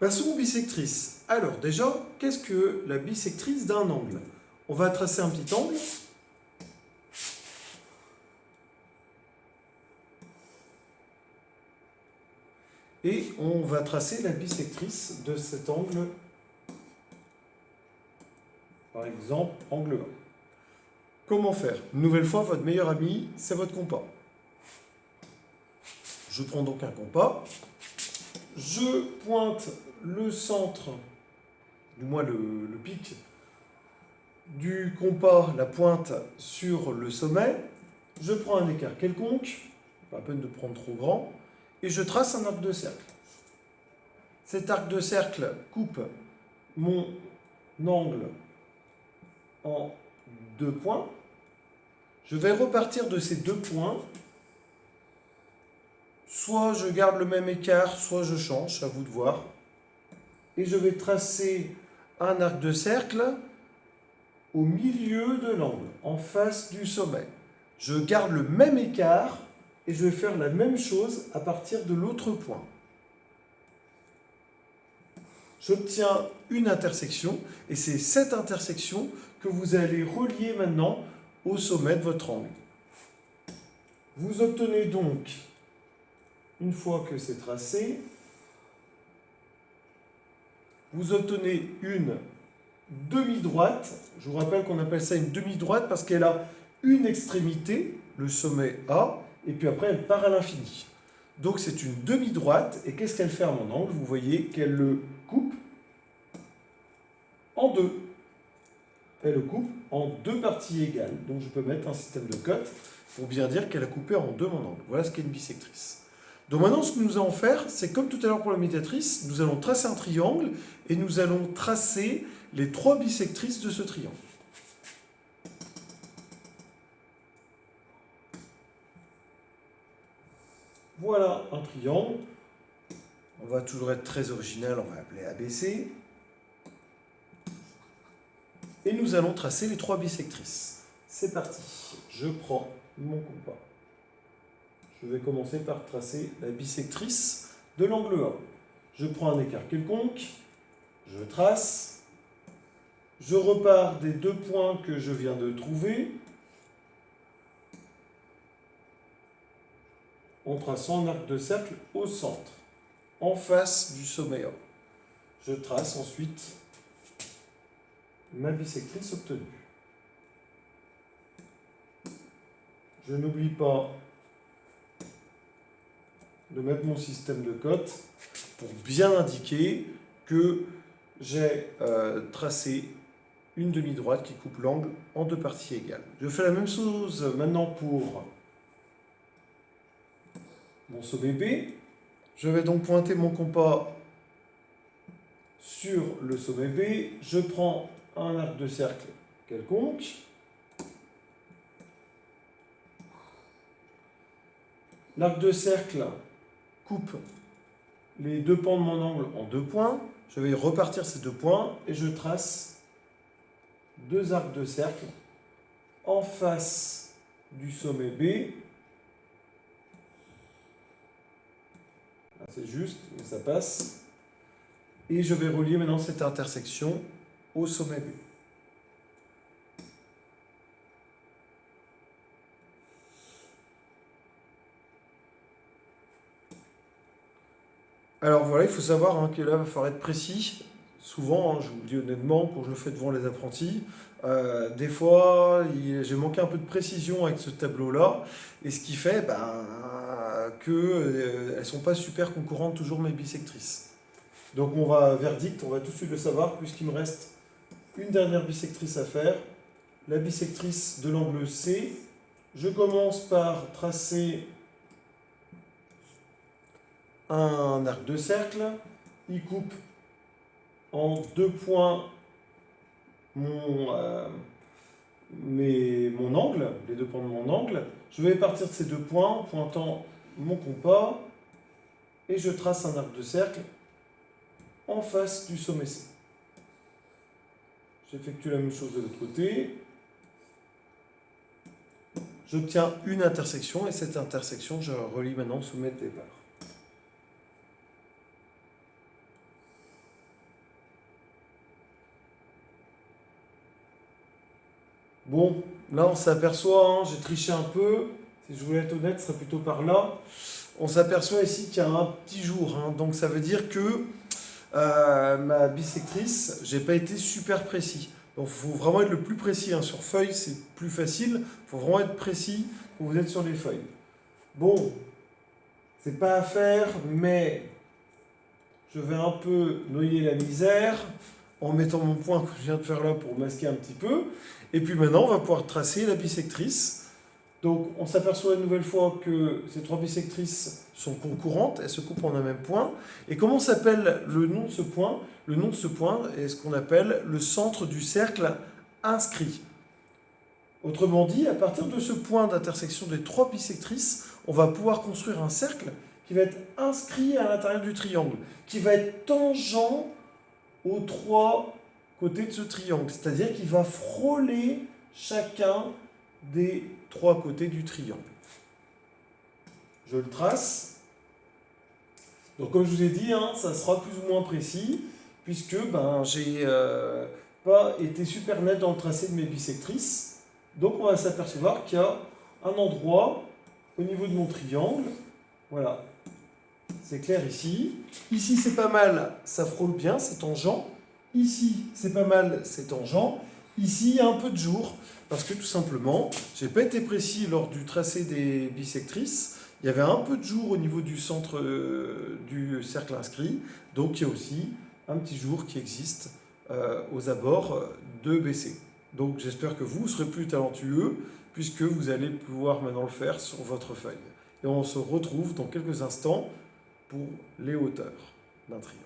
Passons aux bissectrices. Alors déjà, qu'est-ce que la bissectrice d'un angle? On va tracer un petit angle. Et on va tracer la bissectrice de cet angle. Par exemple, angle 1. Comment faire? Une nouvelle fois, votre meilleur ami, c'est votre compas. Je prends donc un compas. Je pointe le centre, du moins le pic du compas, la pointe sur le sommet. Je prends un écart quelconque, pas la peine de prendre trop grand, et je trace un arc de cercle. Cet arc de cercle coupe mon angle en 2 points. Je vais repartir de ces 2 points. Soit je garde le même écart, soit je change, à vous de voir. Et je vais tracer un arc de cercle au milieu de l'angle, en face du sommet. Je garde le même écart et je vais faire la même chose à partir de l'autre point. J'obtiens une intersection et c'est cette intersection que vous allez relier maintenant au sommet de votre angle. Vous obtenez donc, une fois que c'est tracé, vous obtenez une demi-droite. Je vous rappelle qu'on appelle ça une demi-droite parce qu'elle a une extrémité, le sommet A, et puis après elle part à l'infini. Donc c'est une demi-droite, et qu'est-ce qu'elle fait à mon angle? Vous voyez qu'elle le coupe en deux. Elle le coupe en 2 parties égales. Donc je peux mettre un système de cotes pour bien dire qu'elle a coupé en 2 mon angle. Voilà ce qu'est une bissectrice. Donc maintenant, ce que nous allons faire, c'est comme tout à l'heure pour la médiatrice, nous allons tracer un triangle et nous allons tracer les 3 bissectrices de ce triangle. Voilà un triangle. On va toujours être très original, on va appeler ABC. Et nous allons tracer les 3 bissectrices. C'est parti. Je prends mon compas. Je vais commencer par tracer la bissectrice de l'angle 1. Je prends un écart quelconque, je trace, je repars des 2 points que je viens de trouver en traçant un arc de cercle au centre, en face du sommet A. Je trace ensuite ma bissectrice obtenue. Je n'oublie pas de mettre mon système de cotes pour bien indiquer que j'ai tracé une demi-droite qui coupe l'angle en 2 parties égales. Je fais la même chose maintenant pour mon sommet B. Je vais donc pointer mon compas sur le sommet B. Je prends un arc de cercle quelconque. L'arc de cercle coupe les 2 pans de mon angle en 2 points. Je vais repartir ces 2 points et je trace 2 arcs de cercle en face du sommet B. C'est juste, mais ça passe. Et je vais relier maintenant cette intersection au sommet B. Alors voilà, il faut savoir que là, il va falloir être précis. Souvent, je vous le dis honnêtement, quand je le fais devant les apprentis, des fois, j'ai manqué un peu de précision avec ce tableau-là, et ce qui fait qu'elles ne sont pas super concurrentes toujours mes bissectrices. Donc on va, verdict, on va tout de suite le savoir, puisqu'il me reste une dernière bissectrice à faire, la bissectrice de l'angle C. Je commence par tracer un arc de cercle, il coupe en 2 points mon angle, les 2 points de mon angle. Je vais partir de ces 2 points en pointant mon compas et je trace un arc de cercle en face du sommet C. J'effectue la même chose de l'autre côté. J'obtiens une intersection et cette intersection, je relie maintenant au sommet de départ. Bon, là on s'aperçoit, hein, j'ai triché un peu, si je voulais être honnête, ce serait plutôt par là. On s'aperçoit ici qu'il y a un petit jour, hein, donc ça veut dire que ma bissectrice, j'ai pas été super précis. Donc il faut vraiment être le plus précis, hein. Sur feuille, c'est plus facile, il faut vraiment être précis quand vous êtes sur les feuilles. Bon, c'est pas à faire, mais je vais un peu noyer la misère en mettant mon point que je viens de faire là pour masquer un petit peu. Et puis maintenant, on va pouvoir tracer la bissectrice. Donc on s'aperçoit une nouvelle fois que ces trois bissectrices sont concurrentes, elles se coupent en un même point. Et comment s'appelle le nom de ce point? Le nom de ce point est ce qu'on appelle le centre du cercle inscrit. Autrement dit, à partir de ce point d'intersection des trois bissectrices, on va pouvoir construire un cercle qui va être inscrit à l'intérieur du triangle, qui va être tangent aux trois côtés de ce triangle, c'est-à-dire qu'il va frôler chacun des trois côtés du triangle. Je le trace. Donc comme je vous ai dit, hein, ça sera plus ou moins précis, puisque j'ai pas été super net dans le tracé de mes bissectrices. Donc on va s'apercevoir qu'il y a un endroit au niveau de mon triangle. Voilà, c'est clair ici. Ici c'est pas mal, ça frôle bien, c'est tangent. Ici c'est pas mal, c'est tangent. Ici il y a un peu de jour, parce que tout simplement, j'ai pas été précis lors du tracé des bissectrices. Il y avait un peu de jour au niveau du centre du cercle inscrit, donc il y a aussi un petit jour qui existe aux abords de BC. Donc j'espère que vous serez plus talentueux, puisque vous allez pouvoir maintenant le faire sur votre feuille. Et on se retrouve dans quelques instants pour les hauteurs d'un triangle.